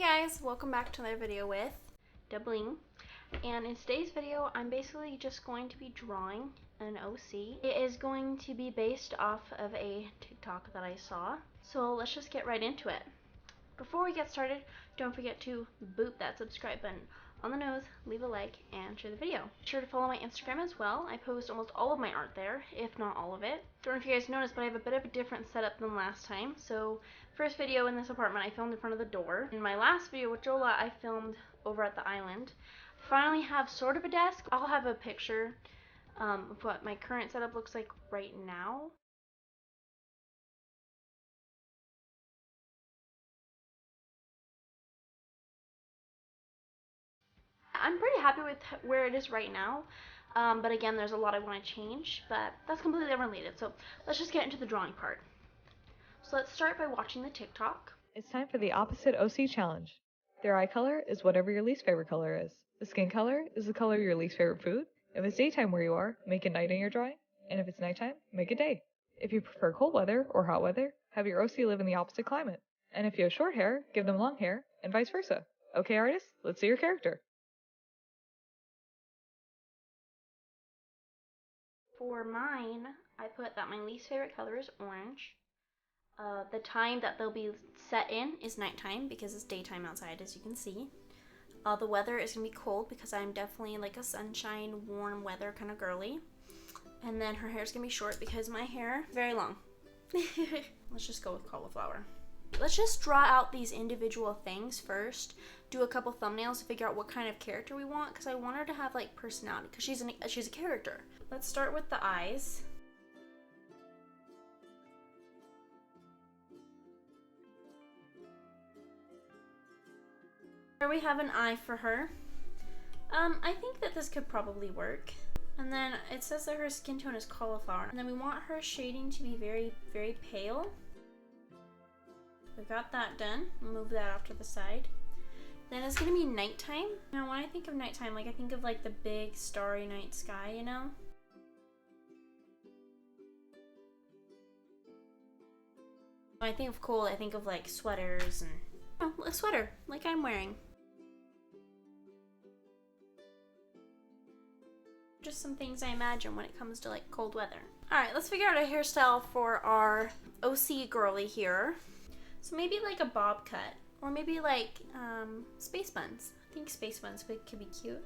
guys, welcome back to another video with Dabling. And in today's video, I'm basically just going to be drawing an OC. It is going to be based off of a TikTok that I saw. So let's just get right into it. Before we get started, don't forget to boop that subscribe button on the nose, leave a like, and share the video. Be sure to follow my Instagram as well. I post almost all of my art there, if not all of it. Don't know if you guys noticed, but I have a bit of a different setup than last time. So, first video in this apartment, I filmed in front of the door. In my last video with Jola, I filmed over at the island. I finally have sort of a desk. I'll have a picture of what my current setup looks like right now. I'm pretty happy with where it is right now, but again, there's a lot I want to change, but that's completely unrelated. So let's just get into the drawing part. So let's start by watching the TikTok. It's time for the opposite OC challenge. Their eye color is whatever your least favorite color is. The skin color is the color of your least favorite food. If it's daytime where you are, make it night in your drawing, and if it's nighttime, make it day. If you prefer cold weather or hot weather, have your OC live in the opposite climate. And if you have short hair, give them long hair, and vice versa. Okay, artists, let's see your character. For mine, I put that my least favorite color is orange. The time that they'll be set in is nighttime because it's daytime outside, as you can see. The weather is going to be cold because I'm definitely like a sunshine, warm weather kind of girly. And then her hair is going to be short because my hair is very long. Let's just go with cauliflower. Let's just draw out these individual things first, do a couple thumbnails to figure out what kind of character we want, because I want her to have like personality, because she's a character. Let's start with the eyes. Here we have an eye for her. I think that this could probably work. And then it says that her skin tone is cauliflower. And then we want her shading to be very, very pale. We got that done. Move that off to the side. Then it's gonna be nighttime. Now when I think of nighttime, like I think of like the big starry night sky, you know? When I think of cold, I think of like sweaters and a sweater like I'm wearing. Just some things I imagine when it comes to like cold weather. Alright, let's figure out a hairstyle for our OC girly here. So maybe like a bob cut, or maybe like space buns. I think space buns could be cute.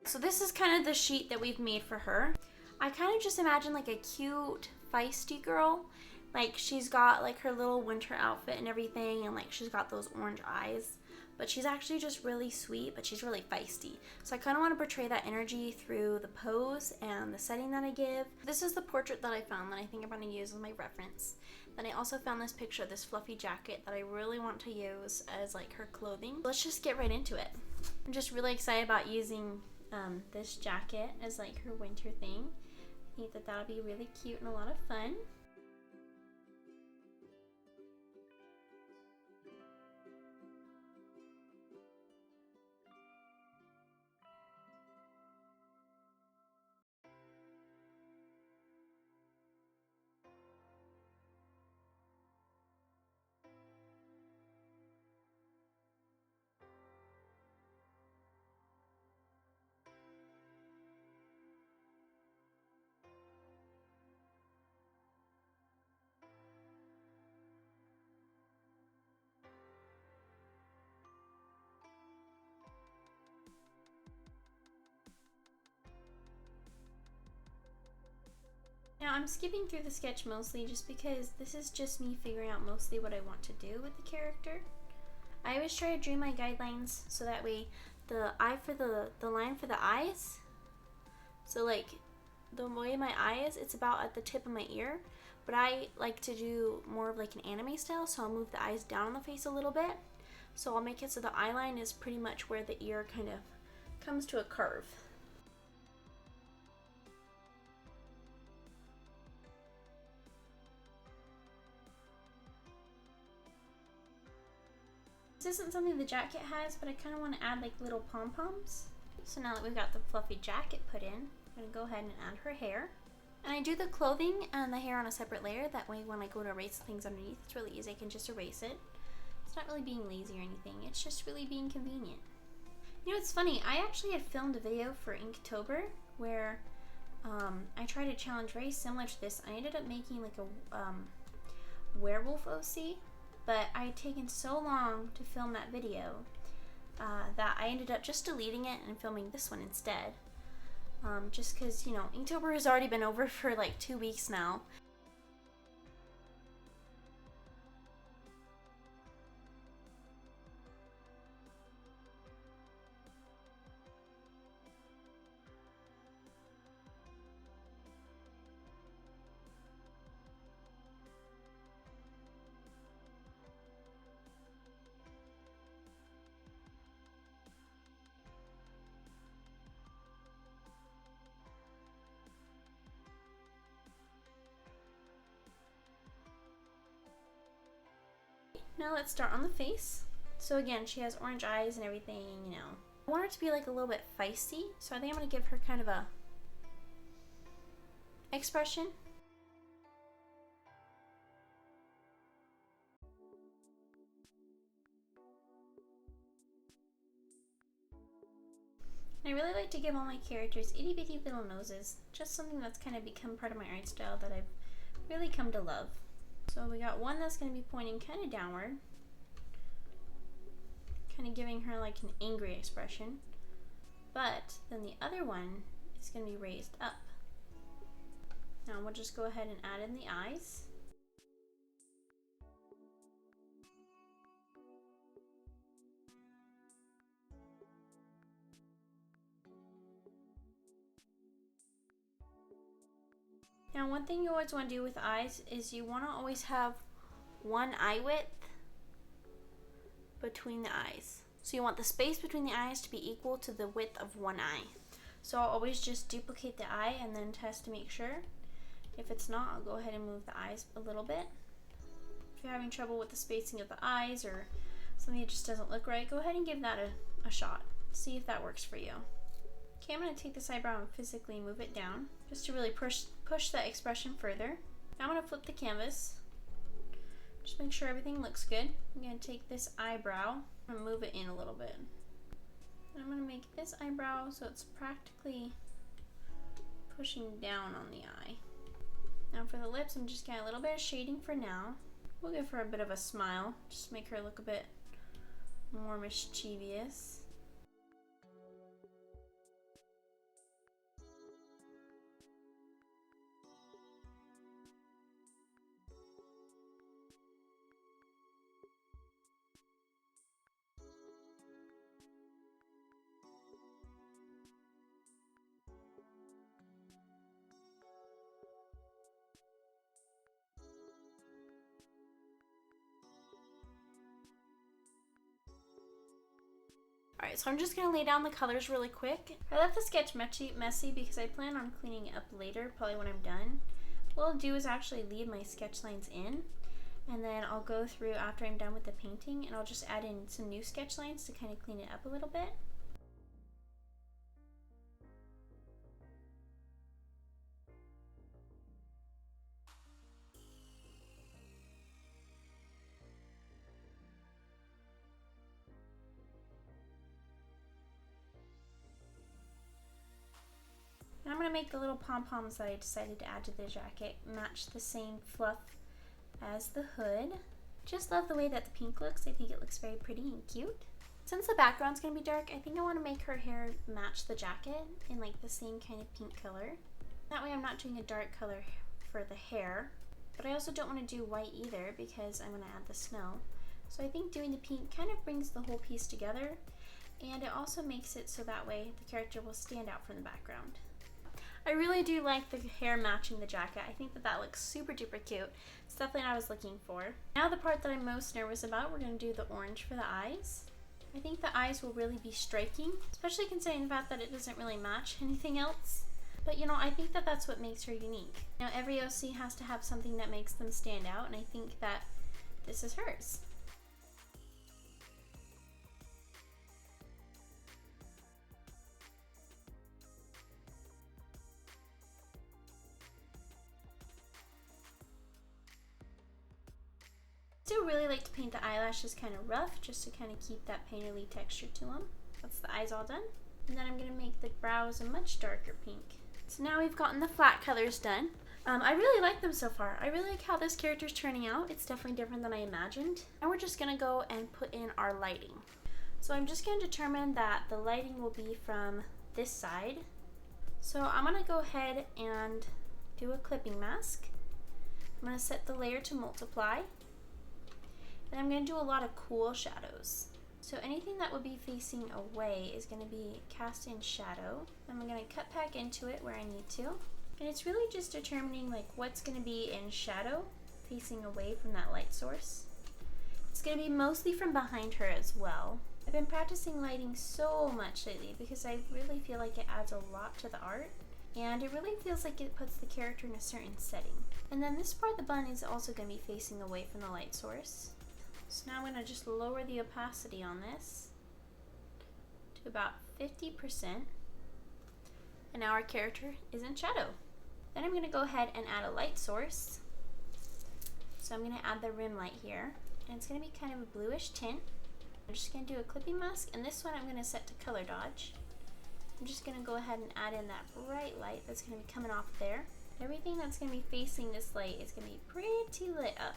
So this is kind of the sheet that we've made for her. I kind of just imagine like a cute, feisty girl. Like she's got like her little winter outfit and everything, and like she's got those orange eyes. But she's actually just really sweet, but she's really feisty. So I kind of want to portray that energy through the pose and the setting that I give. This is the portrait that I found that I think I'm going to use as my reference. Then I also found this picture of this fluffy jacket that I really want to use as like her clothing. Let's just get right into it. I'm just really excited about using this jacket as like her winter thing. I think that that'll be really cute and a lot of fun. Now I'm skipping through the sketch mostly just because this is just me figuring out mostly what I want to do with the character. I always try to draw my guidelines so that way the line for the eyes, so like the way my eye is, it's about at the tip of my ear, but I like to do more of like an anime style, so I'll move the eyes down on the face a little bit. So I'll make it so the eye line is pretty much where the ear kind of comes to a curve. This isn't something the jacket has, but I kind of want to add like little pom-poms. So now that we've got the fluffy jacket put in, I'm going to go ahead and add her hair. And I do the clothing and the hair on a separate layer. That way when I go to erase things underneath, it's really easy. I can just erase it. It's not really being lazy or anything. It's just really being convenient. You know, it's funny. I actually had filmed a video for Inktober where I tried a challenge very similar to this. I ended up making like a werewolf OC, but I had taken so long to film that video that I ended up just deleting it and filming this one instead. Just because, you know, Inktober has already been over for like 2 weeks now. Now let's start on the face. So again, she has orange eyes and everything, you know. I want her to be like a little bit feisty, so I think I'm gonna give her kind of a expression. And I really like to give all my characters itty bitty little noses, just something that's kind of become part of my art style that I've really come to love. So we got one that's going to be pointing kind of downward, kind of giving her like an angry expression, but then the other one is going to be raised up. Now we'll just go ahead and add in the eyes. Now one thing you always want to do with eyes is you want to always have one eye width between the eyes. So you want the space between the eyes to be equal to the width of one eye. So I'll always just duplicate the eye and then test to make sure. If it's not, I'll go ahead and move the eyes a little bit. If you're having trouble with the spacing of the eyes or something that just doesn't look right, go ahead and give that a shot. See if that works for you. Okay, I'm going to take this eyebrow and physically move it down just to really push that expression further. Now I'm going to flip the canvas. Just make sure everything looks good. I'm going to take this eyebrow and move it in a little bit. And I'm going to make this eyebrow so it's practically pushing down on the eye. Now for the lips, I'm just getting a little bit of shading for now. We'll give her a bit of a smile, just make her look a bit more mischievous. Alright, so I'm just going to lay down the colors really quick. I left the sketch messy because I plan on cleaning it up later, probably when I'm done. What I'll do is actually leave my sketch lines in, and then I'll go through after I'm done with the painting, and I'll just add in some new sketch lines to kind of clean it up a little bit. And I'm going to make the little pom-poms that I decided to add to the jacket match the same fluff as the hood. Just love the way that the pink looks. I think it looks very pretty and cute. Since the background's going to be dark, I think I want to make her hair match the jacket in like the same kind of pink color. That way I'm not doing a dark color for the hair, but I also don't want to do white either because I'm going to add the snow. So I think doing the pink kind of brings the whole piece together, and it also makes it so that way the character will stand out from the background. I really do like the hair matching the jacket. I think that that looks super duper cute. It's definitely what I was looking for. Now the part that I'm most nervous about, we're going to do the orange for the eyes. I think the eyes will really be striking, especially considering the fact that it doesn't really match anything else. But you know, I think that that's what makes her unique. You know, every OC has to have something that makes them stand out, and I think that this is hers. do really like to paint the eyelashes kind of rough, just to kind of keep that painterly texture to them. That's the eyes all done. And then I'm going to make the brows a much darker pink. So now we've gotten the flat colors done. I really like them so far. I really like how this character's turning out. It's definitely different than I imagined. And we're just going to go and put in our lighting. So I'm just going to determine that the lighting will be from this side. So I'm going to go ahead and do a clipping mask. I'm going to set the layer to multiply. And I'm going to do a lot of cool shadows. So anything that would be facing away is going to be cast in shadow. I'm going to cut back into it where I need to. And it's really just determining like what's going to be in shadow facing away from that light source. It's going to be mostly from behind her as well. I've been practicing lighting so much lately because I really feel like it adds a lot to the art. And it really feels like it puts the character in a certain setting. And then this part of the bun is also going to be facing away from the light source. So now I'm going to just lower the opacity on this to about 50%. And now our character is in shadow. Then I'm going to go ahead and add a light source. So I'm going to add the rim light here. And it's going to be kind of a bluish tint. I'm just going to do a clipping mask, and this one I'm going to set to color dodge. I'm just going to go ahead and add in that bright light that's going to be coming off there. Everything that's going to be facing this light is going to be pretty lit up.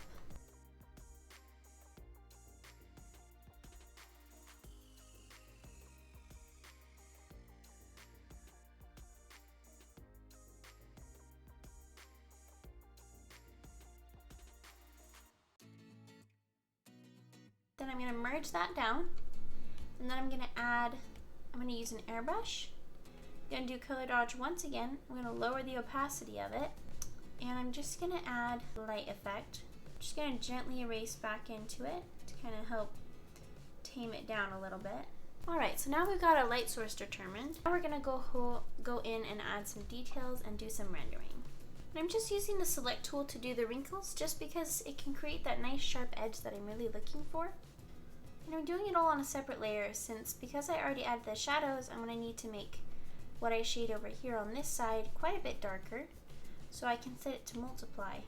Then I'm going to merge that down, and then I'm going to use an airbrush. I'm going to do color dodge once again. I'm going to lower the opacity of it, and I'm just going to add light effect. I'm just going to gently erase back into it to kind of help tame it down a little bit. Alright, so now we've got our light source determined. Now we're going to go in and add some details and do some rendering. And I'm just using the select tool to do the wrinkles just because it can create that nice sharp edge that I'm really looking for. And I'm doing it all on a separate layer because I already added the shadows, I'm going to need to make what I shade over here on this side quite a bit darker so I can set it to multiply.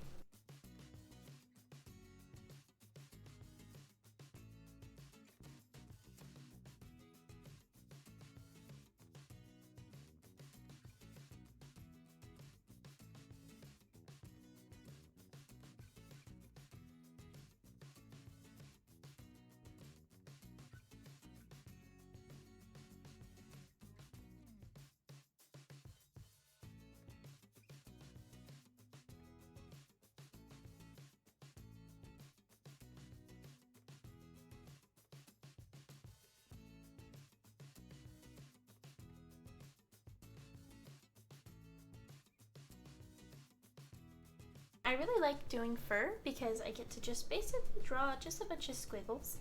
I really like doing fur because I get to just basically draw just a bunch of squiggles,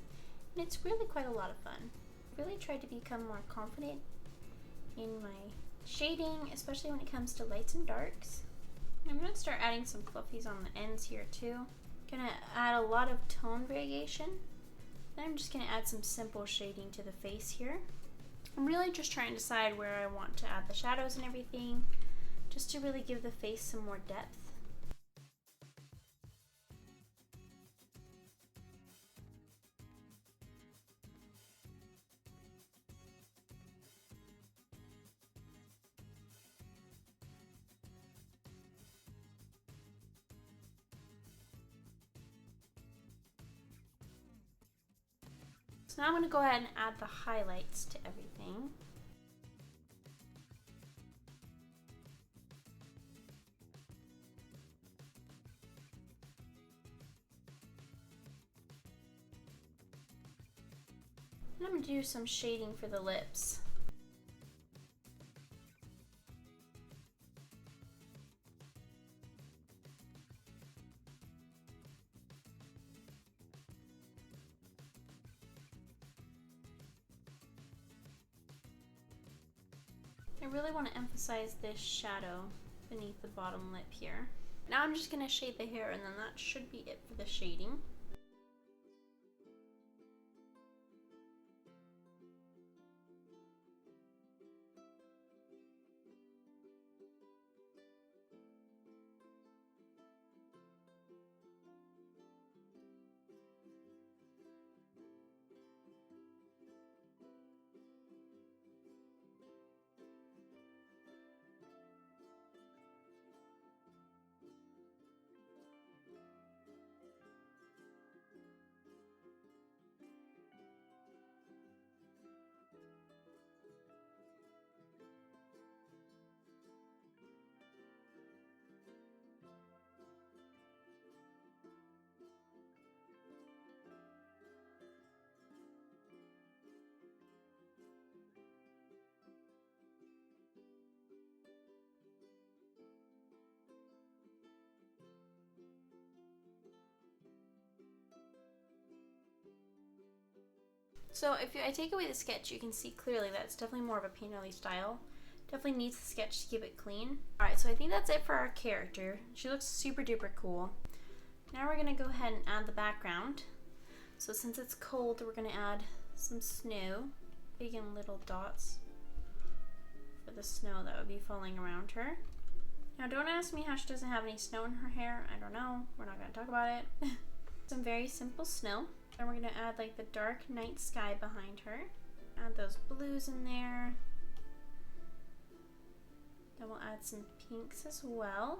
and it's really quite a lot of fun. I really tried to become more confident in my shading, especially when it comes to lights and darks. I'm going to start adding some fluffies on the ends here too. I'm going to add a lot of tone variation. Then I'm just going to add some simple shading to the face here. I'm really just trying to decide where I want to add the shadows and everything, just to really give the face some more depth. So now I'm going to go ahead and add the highlights to everything. And I'm going to do some shading for the lips. I really want to emphasize this shadow beneath the bottom lip here. Now I'm just going to shade the hair, and then that should be it for the shading. So if I take away the sketch, you can see clearly that it's definitely more of a painterly style. Definitely needs the sketch to keep it clean. Alright, so I think that's it for our character. She looks super duper cool. Now we're going to go ahead and add the background. So since it's cold, we're going to add some snow. Big and little dots for the snow that would be falling around her. Now don't ask me how she doesn't have any snow in her hair. I don't know. We're not going to talk about it. Some very simple snow. Then we're going to add like the dark night sky behind her. Add those blues in there. Then we'll add some pinks as well.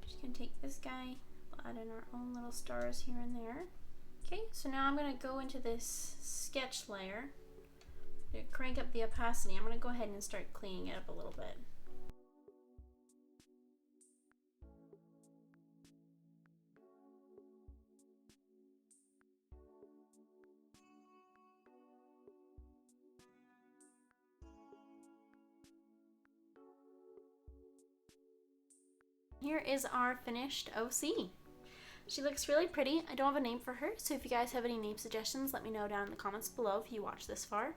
Just gonna take this guy, we'll add in our own little stars here and there. Okay, so now I'm gonna go into this sketch layer, crank up the opacity. I'm gonna go ahead and start cleaning it up a little bit. Here is our finished OC. She looks really pretty. I don't have a name for her, so if you guys have any name suggestions, let me know down in the comments below if you watched this far.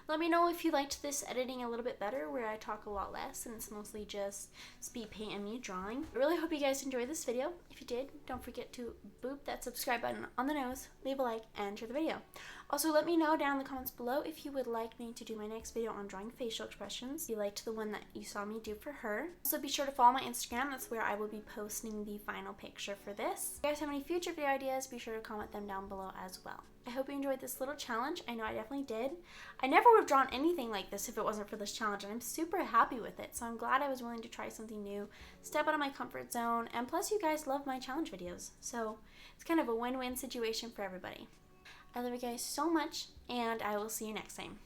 Let me know if you liked this editing a little bit better, where I talk a lot less and it's mostly just speed paint and me drawing. I really hope you guys enjoyed this video. If you did, don't forget to boop that subscribe button on the nose, leave a like, and share the video. Also, let me know down in the comments below if you would like me to do my next video on drawing facial expressions. If you liked the one that you saw me do for her. Also, be sure to follow my Instagram. That's where I will be posting the final picture for this. If you guys have any future video ideas, be sure to comment them down below as well. I hope you enjoyed this little challenge. I know I definitely did. I never would have drawn anything like this if it wasn't for this challenge, and I'm super happy with it. So I'm glad I was willing to try something new, step out of my comfort zone, and plus you guys love my challenge videos. So it's kind of a win-win situation for everybody. I love you guys so much, and I will see you next time.